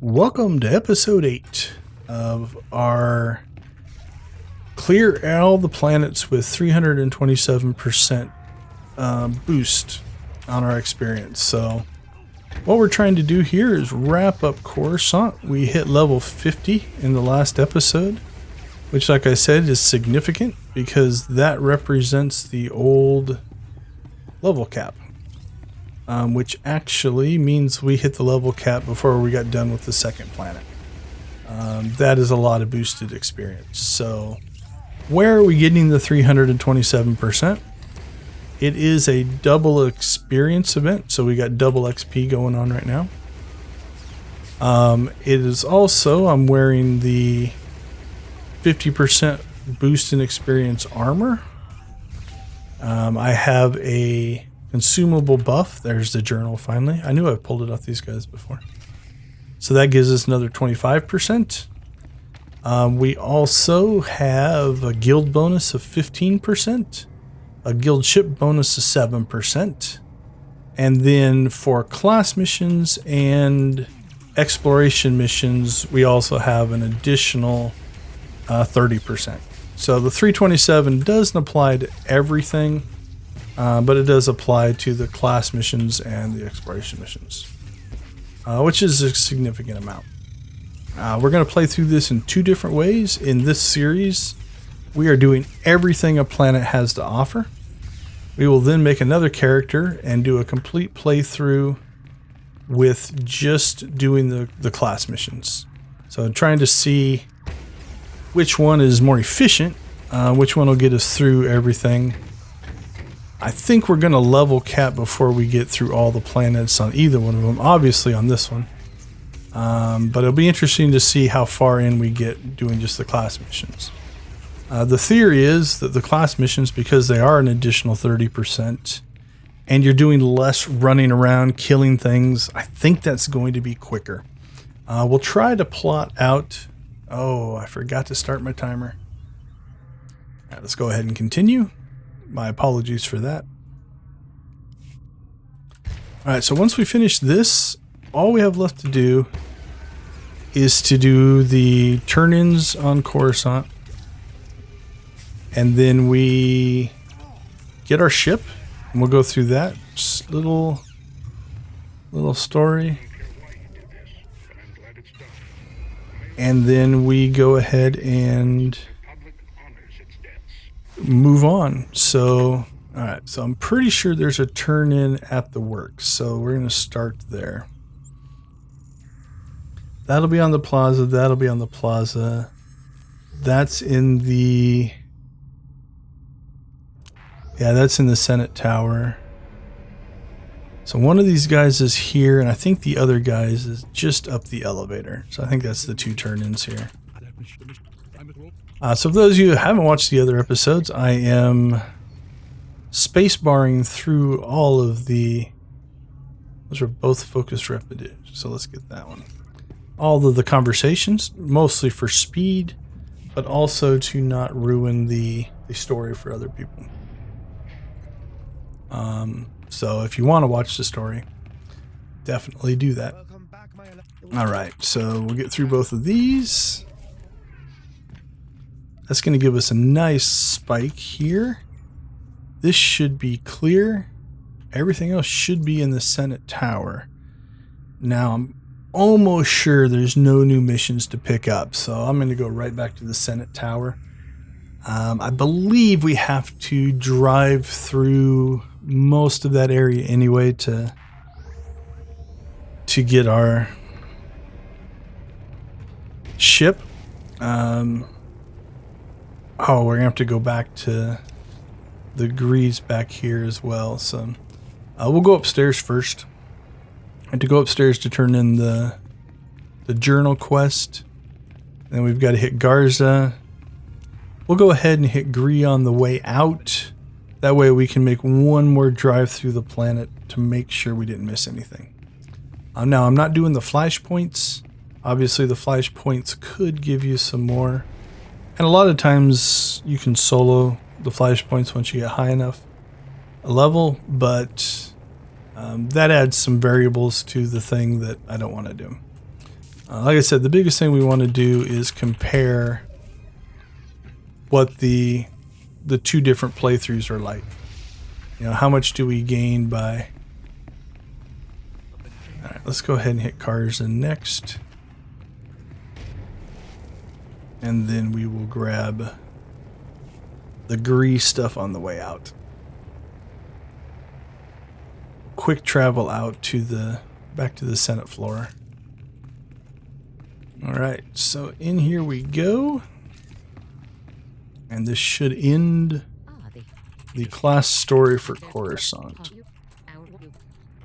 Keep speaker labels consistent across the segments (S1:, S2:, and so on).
S1: Welcome to episode 8 of our clear all the planets with 327% boost on our experience. So what we're trying to do here is wrap up Coruscant. We hit level 50 in the last episode, which, like I said, is significant because that represents the old level cap. Which actually means we hit the level cap before we got done with the second planet. That is a lot of boosted experience. So where are we getting the 327%? It is a double experience event, so we got double XP going on right now. It is also, I'm wearing the 50% boost in experience armor. I have a consumable buff. There's the journal finally. I knew I pulled it off these guys before. So that gives us another 25%. We also have a guild bonus of 15%, a guild ship bonus of 7%, and then for class missions and exploration missions, we also have an additional 30%. So the 327 doesn't apply to everything. But it does apply to the class missions and the exploration missions, which is a significant amount. We're going to play through this in two different ways. In this series, we are doing everything a planet has to offer. We will then make another character and do a complete playthrough with just doing the class missions. So I'm trying to see which one is more efficient, which one will get us through everything. I think we're going to level cap before we get through all the planets on either one of them, obviously on this one. But it'll be interesting to see how far in we get doing just the class missions. The theory is that the class missions, because they are an additional 30%, and you're doing less running around killing things, I think that's going to be quicker. We'll try to plot out... Oh, I forgot to start my timer. All right, let's go ahead and continue. My apologies for that. Alright, so once we finish this, all we have left to do is to do the turn-ins on Coruscant. And then we get our ship, and we'll go through that. Just little story. And then we go ahead and move on. So, all right. So I'm pretty sure there's a turn in at the works. So we're going to start there. That'll be on the plaza. That'll be on the plaza. That's in the... Yeah, that's in the Senate Tower. So one of these guys is here, and I think the other guys is just up the elevator. So I think that's the two turn-ins here. So for those of you who haven't watched the other episodes, I am spacebarring through all of the... Those are both focus repetitive, so let's get that one. All of the conversations, mostly for speed, but also to not ruin the story for other people. So if you want to watch the story, definitely do that. Alright, so we'll get through both of these. That's going to give us a nice spike here. This should be clear. Everything else should be in the Senate Tower. Now, I'm almost sure there's no new missions to pick up, so I'm going to go right back to the Senate Tower. I believe we have to drive through most of that area anyway to get our ship. Oh, we're going to have to go back to the Grease back here as well. So we'll go upstairs first. I have to go upstairs to turn in the journal quest. Then we've got to hit Garza. We'll go ahead and hit Gree on the way out. That way we can make one more drive through the planet to make sure we didn't miss anything. Now, I'm not doing the flashpoints. Obviously, the flashpoints could give you some more. And a lot of times you can solo the flashpoints once you get high enough a level, but that adds some variables to the thing that I don't want to do. Like I said, the biggest thing we want to do is compare what the two different playthroughs are like. You know, how much do we gain by... Alright, let's go ahead and hit cars and next. And then we will grab the grease stuff on the way out. Quick travel out to the back to the Senate floor. Alright, so in here we go. And this should end the class story for Coruscant.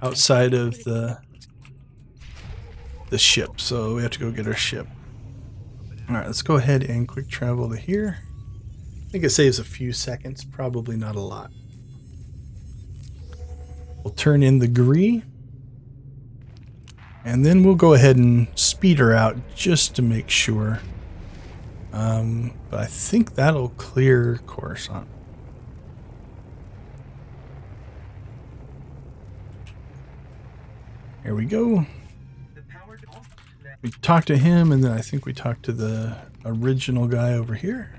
S1: Outside of the ship, so we have to go get our ship. Alright, let's go ahead and quick travel to here. I think it saves a few seconds, probably not a lot. We'll turn in the Gree. And then we'll go ahead and speed her out just to make sure. But I think that'll clear Coruscant. Here we go. We talked to him, and then I think we talked to the original guy over here.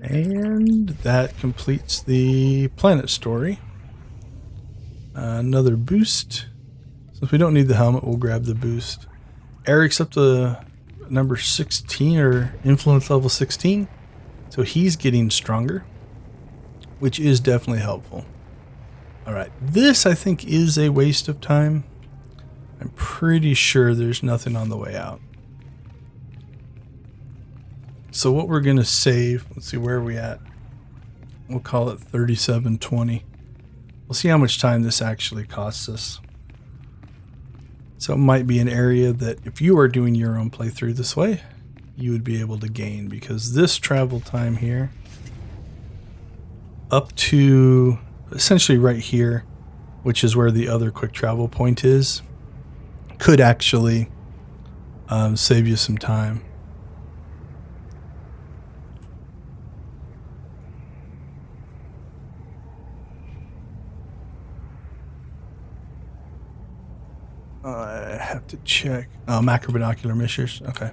S1: And that completes the planet story. Another boost. Since we don't need the helmet, we'll grab the boost. Eric's up to number 16, or influence level 16. So he's getting stronger, which is definitely helpful. Alright, this I think is a waste of time. I'm pretty sure there's nothing on the way out. So what we're going to save, let's see, where are we at? We'll call it 3720. We'll see how much time this actually costs us. So it might be an area that if you are doing your own playthrough this way, you would be able to gain, because this travel time here up to essentially right here, which is where the other quick travel point is, could actually save you some time. I have to check. Oh, macro binocular missions. Okay.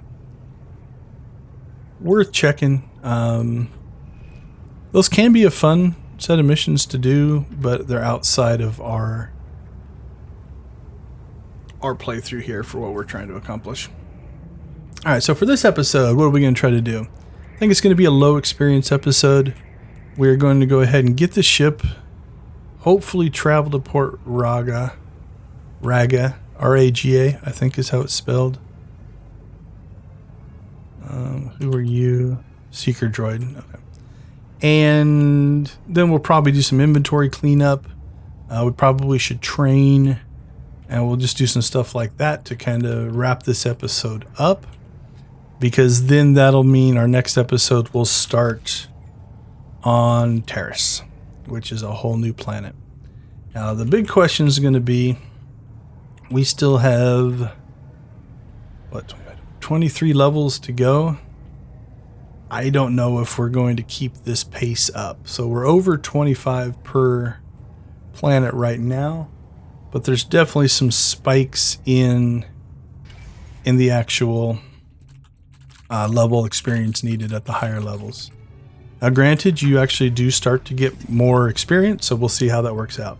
S1: Worth checking. Those can be a fun set of missions to do, but they're outside of our playthrough here for what we're trying to accomplish. Alright, so for this episode, what are we going to try to do? I think it's going to be a low experience episode. We're going to go ahead and get the ship, hopefully travel to Port Raga, R-A-G-A, I think is how it's spelled. Who are you? Seeker droid. Okay. And then we'll probably do some inventory cleanup. We probably should train, and we'll just do some stuff like that to kind of wrap this episode up, because then that'll mean our next episode will start on Terrace, which is a whole new planet. Now the big question is going to be, we still have, what, 23 levels to go. I don't know if we're going to keep this pace up. So we're over 25 per planet right now, but there's definitely some spikes in the actual level experience needed at the higher levels. Now granted, you actually do start to get more experience, so we'll see how that works out.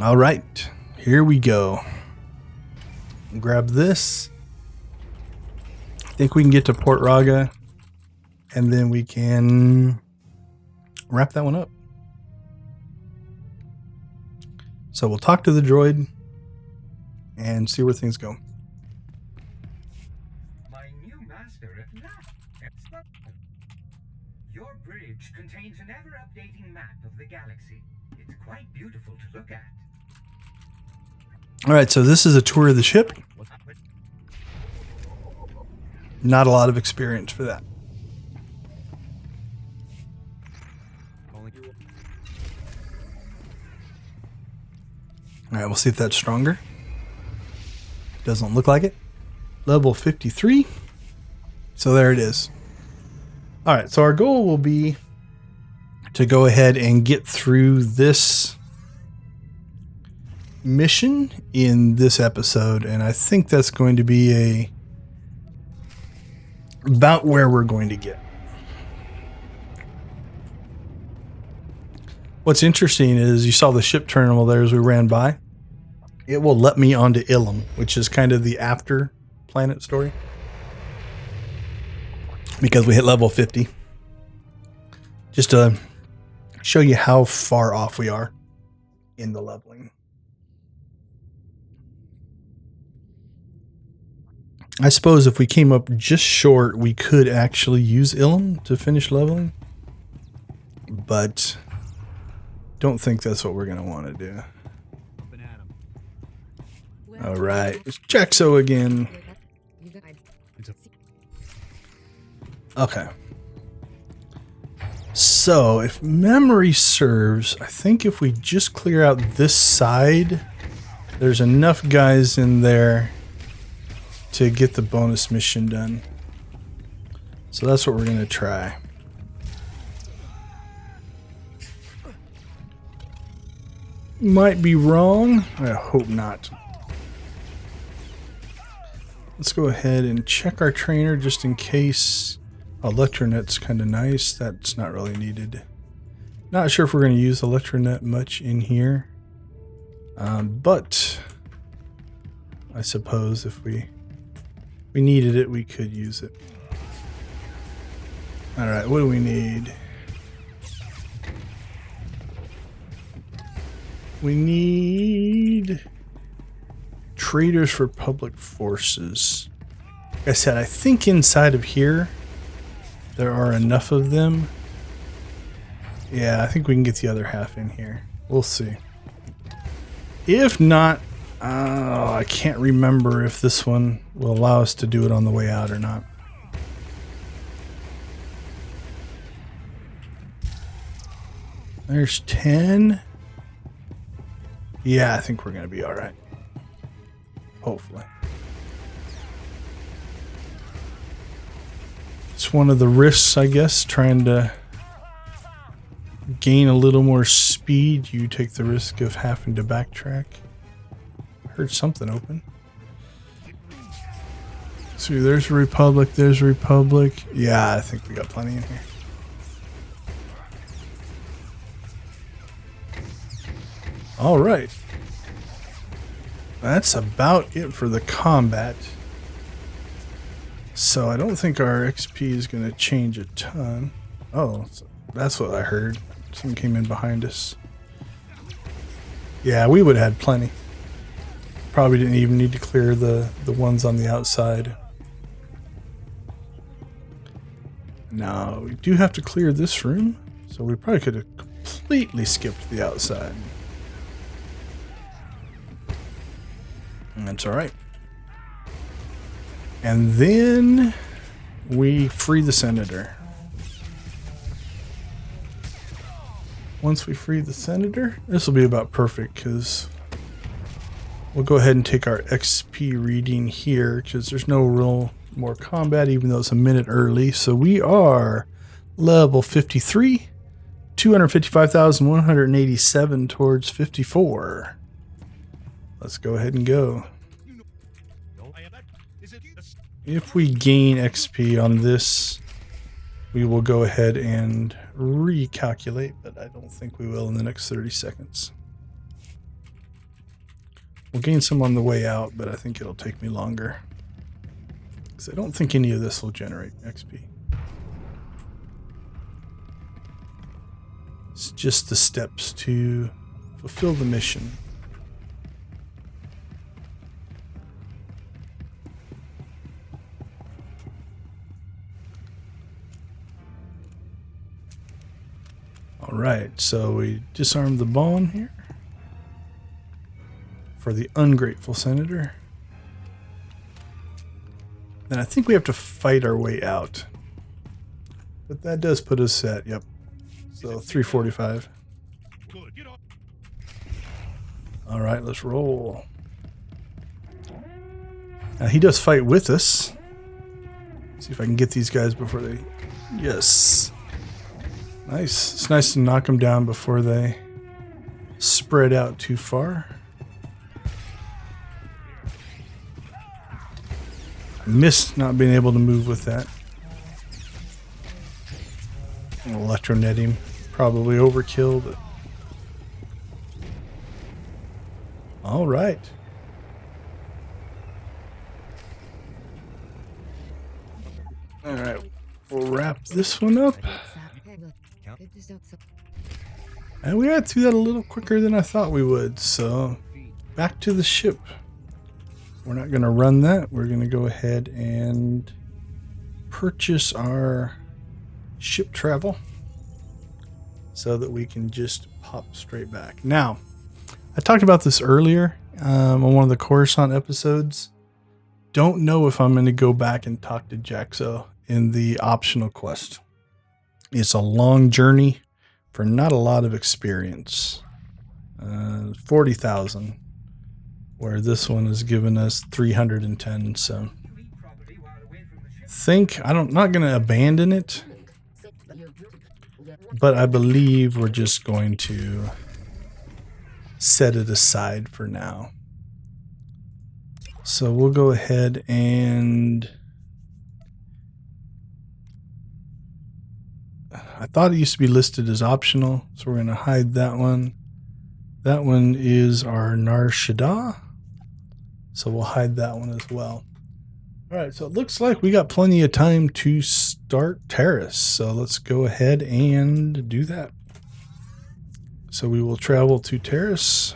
S1: All right, here we go. Grab this. I think we can get to Port Raga, and then we can wrap that one up. So we'll talk to the droid and see where things go.
S2: My new master at last. Your bridge contains an ever-updating map of the galaxy. It's quite beautiful to look at.
S1: All right, so this is a tour of the ship. Not a lot of experience for that. All right, we'll see if that's stronger. Doesn't look like it. Level 53. So there it is. All right, so our goal will be to go ahead and get through this mission in this episode, and I think that's going to be about where we're going to get. What's interesting is you saw the ship terminal there as we ran by. It will let me onto Ilum, which is kind of the after planet story, because we hit level 50. Just to show you how far off we are in the leveling. I suppose if we came up just short, we could actually use Ilum to finish leveling, but don't think that's what we're going to want to do. All right, it's Jaxo again. Okay. So, if memory serves, I think if we just clear out this side, there's enough guys in there to get the bonus mission done. So that's what we're going to try. Might be wrong. I hope not. Let's go ahead and check our trainer just in case. Electronet's kind of nice. That's not really needed. Not sure if we're going to use Electronet much in here. But I suppose if we needed it, we could use it. All right, what do we need? We need traders for public forces. Like I said, I think inside of here there are enough of them. Yeah, I think we can get the other half in here. We'll see. If not, I can't remember if this one will allow us to do it on the way out or not. There's 10. Yeah, I think we're going to be all right. Hopefully. It's one of the risks, I guess, trying to gain a little more speed. You take the risk of having to backtrack. Heard something open. See, there's a Republic, there's a Republic. Yeah, I think we got plenty in here. All right. That's about it for the combat. So I don't think our XP is going to change a ton. Oh, that's what I heard. Someone came in behind us. Yeah, we would have had plenty. Probably didn't even need to clear the ones on the outside. Now, we do have to clear this room, so we probably could have completely skipped the outside. And that's all right. And then we free the senator. Once we free the senator, this will be about perfect because we'll go ahead and take our XP reading here because there's no real more combat, even though it's a minute early. So we are level 53, 255,187 towards 54. Let's go ahead and go. If we gain XP on this, we will go ahead and recalculate, but I don't think we will in the next 30 seconds. We'll gain some on the way out, but I think it'll take me longer, because I don't think any of this will generate XP. It's just the steps to fulfill the mission. Alright, so we disarmed the bomb here for the ungrateful senator. Then I think we have to fight our way out. But that does put us at, yep, so 345. Alright, let's roll. Now he does fight with us. See if I can get these guys before they... Yes. Nice. It's nice to knock them down before they spread out too far. I missed not being able to move with that. Electronet him. Probably overkill, but... All right. All right. We'll wrap this one up. And we got through that a little quicker than I thought we would. So back to the ship. We're not going to run that. We're going to go ahead and purchase our ship travel so that we can just pop straight back. Now, I talked about this earlier on one of the Coruscant episodes. Don't know if I'm going to go back and talk to Jaxo in the optional quest. It's a long journey for not a lot of experience. 40,000, where this one has given us 310. So I'm not going to abandon it, but I believe we're just going to set it aside for now. So we'll go ahead and I thought it used to be listed as optional, so we're going to hide that one. That one is our Nar Shaddaa, so we'll hide that one as well. All right, so it looks like we got plenty of time to start Terrace, so let's go ahead and do that. So we will travel to Terrace.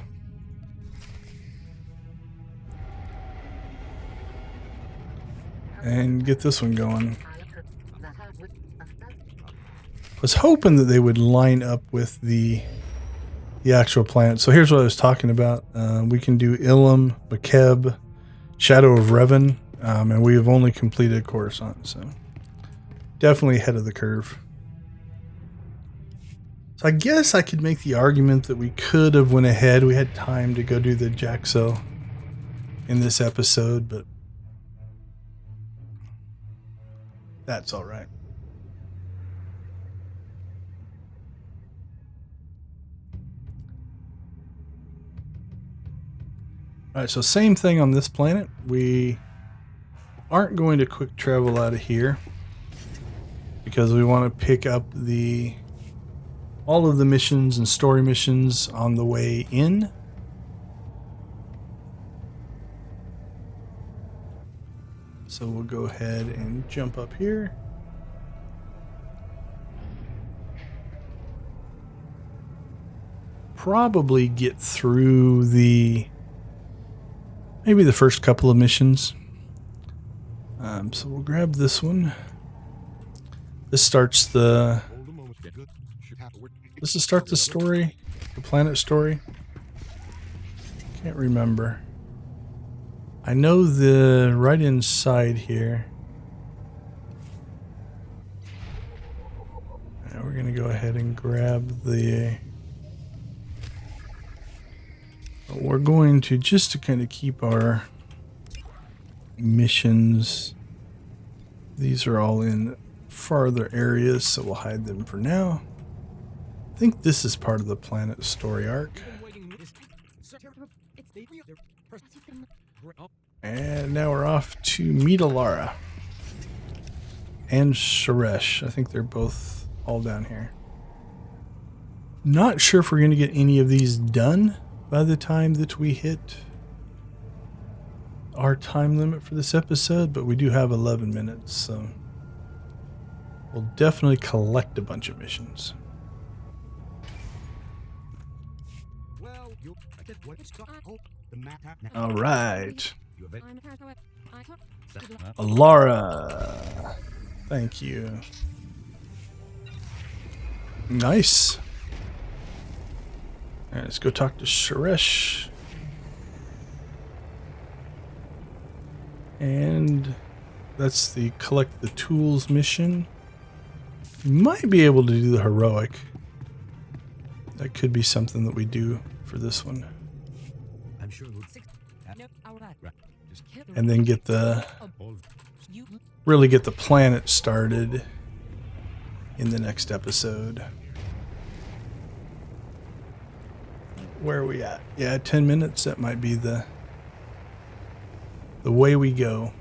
S1: And get this one going. I was hoping that they would line up with the actual planet. So here's what I was talking about. We can do Ilum, Makeb, Shadow of Revan, and we have only completed Coruscant, so definitely ahead of the curve. So I guess I could make the argument that we could have went ahead. We had time to go do the Jaxo in this episode, but that's all right. All right, so same thing on this planet. We aren't going to quick travel out of here because we want to pick up all of the missions and story missions on the way in. So we'll go ahead and jump up here. Probably get through maybe the first couple of missions. So we'll grab this one. This starts the story, the planet story. Can't remember. I know the right inside here. Now we're gonna go ahead and grab we're going to, just to kind of keep our missions, these are all in farther areas, so we'll hide them for now. I think this is part of the planet story arc. And now we're off to meet Alara and Suresh. I think they're both all down here. Not sure if we're going to get any of these done by the time that we hit our time limit for this episode, but we do have 11 minutes, so we'll definitely collect a bunch of missions. All right. Alara. Thank you. Nice. All right, let's go talk to Suresh. And that's the collect the tools mission. You might be able to do the heroic. That could be something that we do for this one. And then really get the planet started in the next episode. Where are we at? Yeah, 10 minutes. That might be the way we go.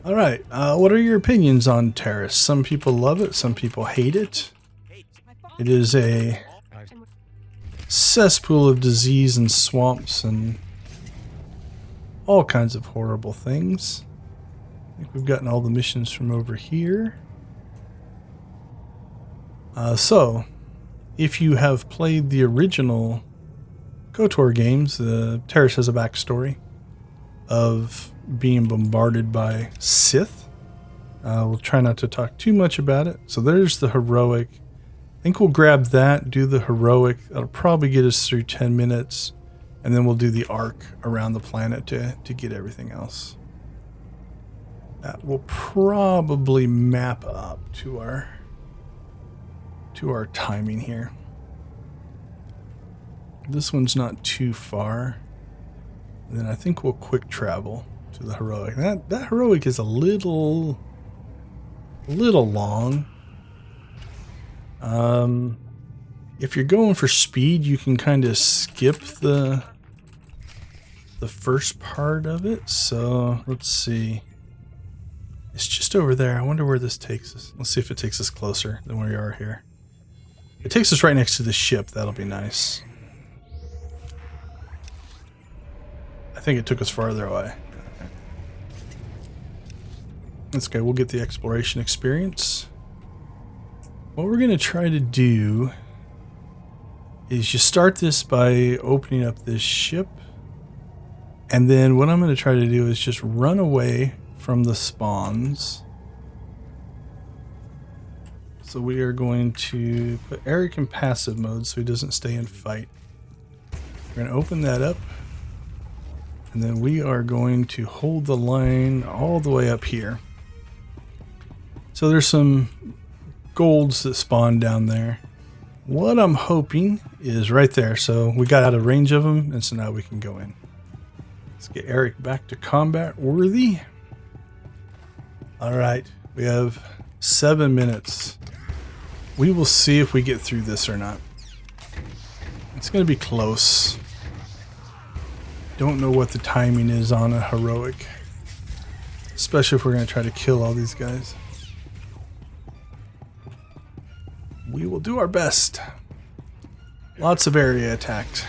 S1: All right. What are your opinions on Terrace? Some people love it. Some people hate it. It is a cesspool of disease and swamps and all kinds of horrible things. I think we've gotten all the missions from over here. So, if you have played the original KOTOR games, Terrace has a backstory of being bombarded by Sith. We'll try not to talk too much about it. So there's the heroic. I think we'll grab that, do the heroic. That'll probably get us through 10 minutes. And then we'll do the arc around the planet to get everything else. That will probably map up to our timing here. This one's not too far. And then I think we'll quick travel to the heroic. That heroic is a little long. If you're going for speed, you can kind of skip the first part of it. So let's see. It's just over there. I wonder where this takes us. Let's see if it takes us closer than where we are here. It takes us right next to the ship. That'll be nice. I think it took us farther away. That's okay. We'll get the exploration experience. What we're going to try to do is you start this by opening up this ship. And then what I'm going to try to do is just run away from the spawns. So we are going to put Eric in passive mode so he doesn't stay in fight. We're going to open that up. And then we are going to hold the line all the way up here. So there's some golds that spawn down there. What I'm hoping is right there. So we got out of range of them, and so now we can go in. Let's get Eric back to combat worthy. All right, we have 7 minutes. We will see if we get through this or not. It's going to be close. Don't know what the timing is on a heroic, especially if we're going to try to kill all these guys. We will do our best. Lots of area attacked.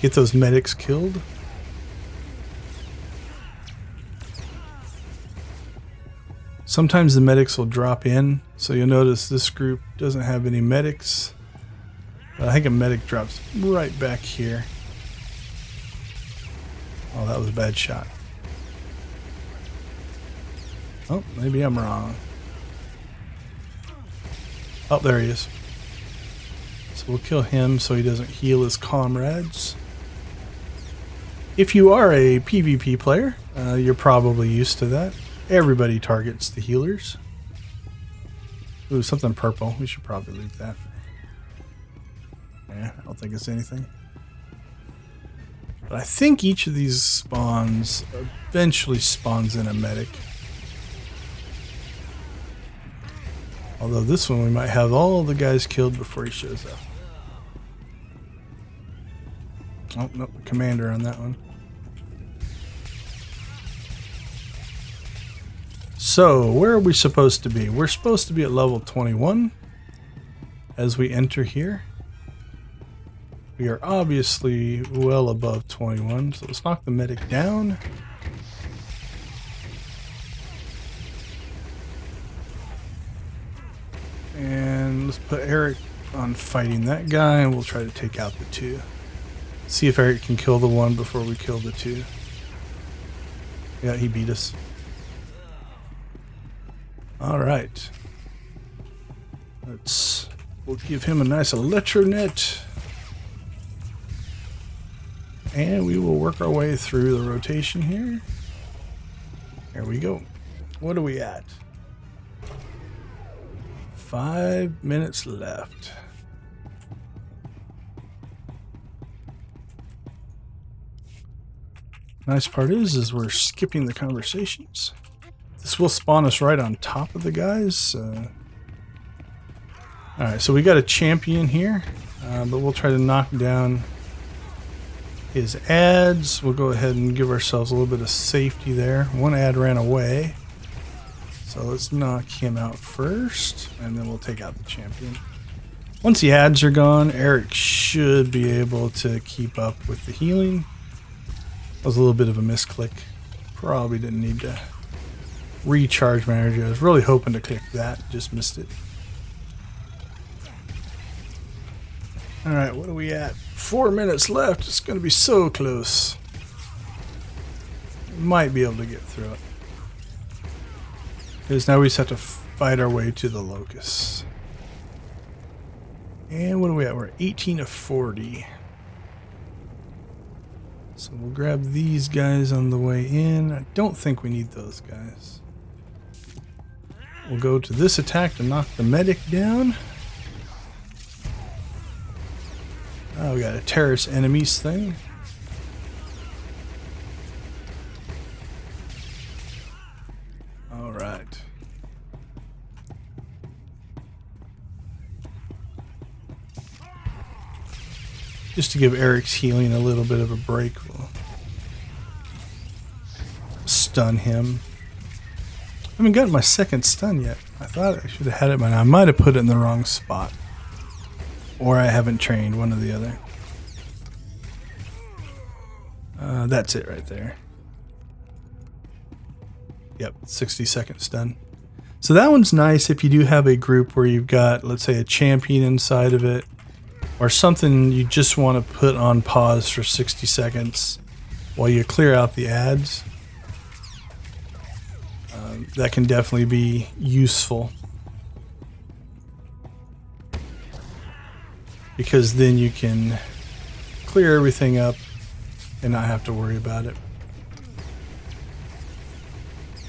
S1: Get those medics killed. Sometimes the medics will drop in, so you'll notice this group doesn't have any medics. But I think a medic drops right back here. Oh, that was a bad shot. Oh, maybe I'm wrong. Oh, there he is. So we'll kill him so he doesn't heal his comrades. If you are a PvP player, you're probably used to that. Everybody targets the healers. Ooh, something purple. We should probably leave that. Yeah, I don't think it's anything. But I think each of these spawns eventually spawns in a medic. Although this one we might have all the guys killed before he shows up. Oh, no, commander on that one. So, where are we supposed to be? We're supposed to be at level 21 as we enter here. We are obviously well above 21, so let's knock the medic down. And let's put Eric on fighting that guy, and we'll try to take out the two. See if Eric can kill the one before we kill the two. Yeah, he beat us. Alright. We'll give him a nice electronet. And we will work our way through the rotation here. There we go. What are we at? 5 minutes left. Nice part is we're skipping the conversations. This will spawn us right on top of the guys. Alright, so we got a champion here, but we'll try to knock down his ads. We'll go ahead and give ourselves a little bit of safety there. One ad ran away, so let's knock him out first, and then we'll take out the champion. Once the ads are gone, Eric should be able to keep up with the healing. That was a little bit of a misclick. Probably didn't need to recharge my energy. I was really hoping to click that, just missed it. Alright, what are we at? 4 minutes left. It's going to be so close. Might be able to get through it. Because now we just have to fight our way to the locust. And what are we at? We're 18 of 40. So we'll grab these guys on the way in. I don't think we need those guys. We'll go to this attack to knock the medic down. Oh, we got a terrorist enemies thing. All right. Just to give Eric's healing a little bit of a break, we'll stun him. I haven't gotten my second stun yet. I thought I should have had it by now. I might have put it in the wrong spot. Or I haven't trained, one or the other. That's it right there. Yep, 60-second stun. So that one's nice if you do have a group where you've got, let's say, a champion inside of it, or something you just want to put on pause for 60 seconds while you clear out the ads. That can definitely be useful. Because then you can clear everything up and not have to worry about it.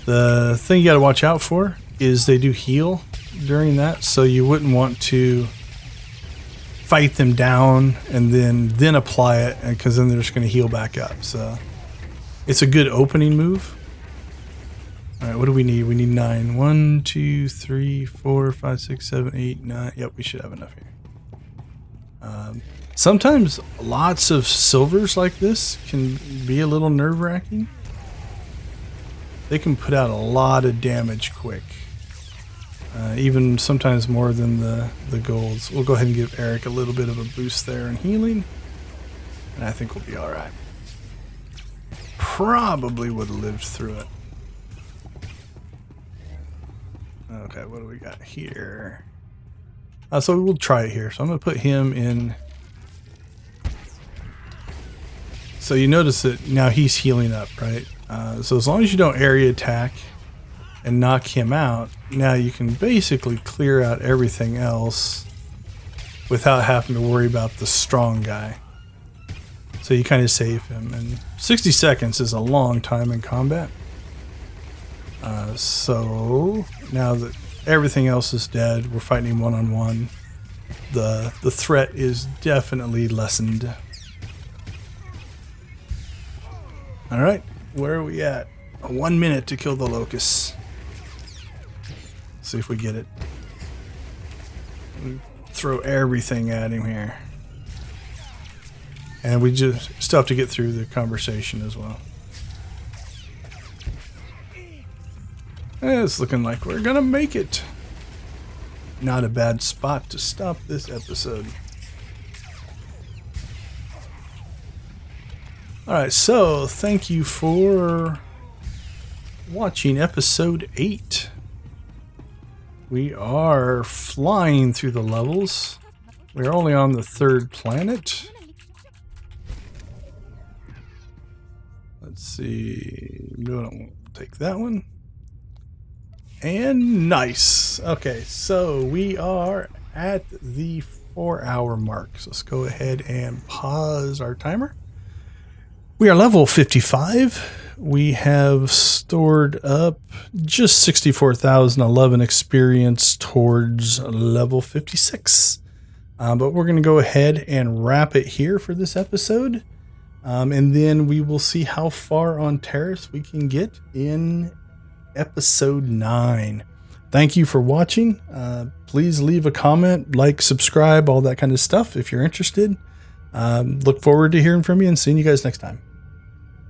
S1: The thing you got to watch out for is they do heal during that, so you wouldn't want to fight them down and then apply it, because then they're just going to heal back up. So it's a good opening move. All right, what do we need? We need 9. 1, 2, 3, 4, 5, 6, 7, 8, 9. Yep, we should have enough here. Sometimes lots of silvers like this can be a little nerve-wracking. They can put out a lot of damage quick. Even sometimes more than the golds. We'll go ahead and give Eric a little bit of a boost there in healing. And I think we'll be alright. Probably would have lived through it. Okay, what do we got here? So we'll try it here. So I'm going to put him in. So you notice that now he's healing up, right? So as long as you don't area attack and knock him out, now you can basically clear out everything else without having to worry about the strong guy. So you kind of save him. And 60 seconds is a long time in combat. So now that everything else is dead, we're fighting one-on-one. The threat is definitely lessened. Alright, where are we at? 1 minute to kill the locust. See if we get it. We throw everything at him here. And we just still have to get through the conversation as well. It's looking like we're gonna make it. Not a bad spot to stop this episode. Alright, so thank you for watching episode 8. We are flying through the levels. We're only on the 3rd planet. Let's see. No, don't take that one. And nice. Okay, so we are at the 4-hour mark. So let's go ahead and pause our timer. We are level 55. We have stored up just 64,011 experience towards level 56. But we're going to go ahead and wrap it here for this episode. And then we will see how far on Terrace we can get in episode 9. Thank you for watching. Please leave a comment, like, subscribe, all that kind of stuff if you're interested. Look forward to hearing from you and seeing you guys next time.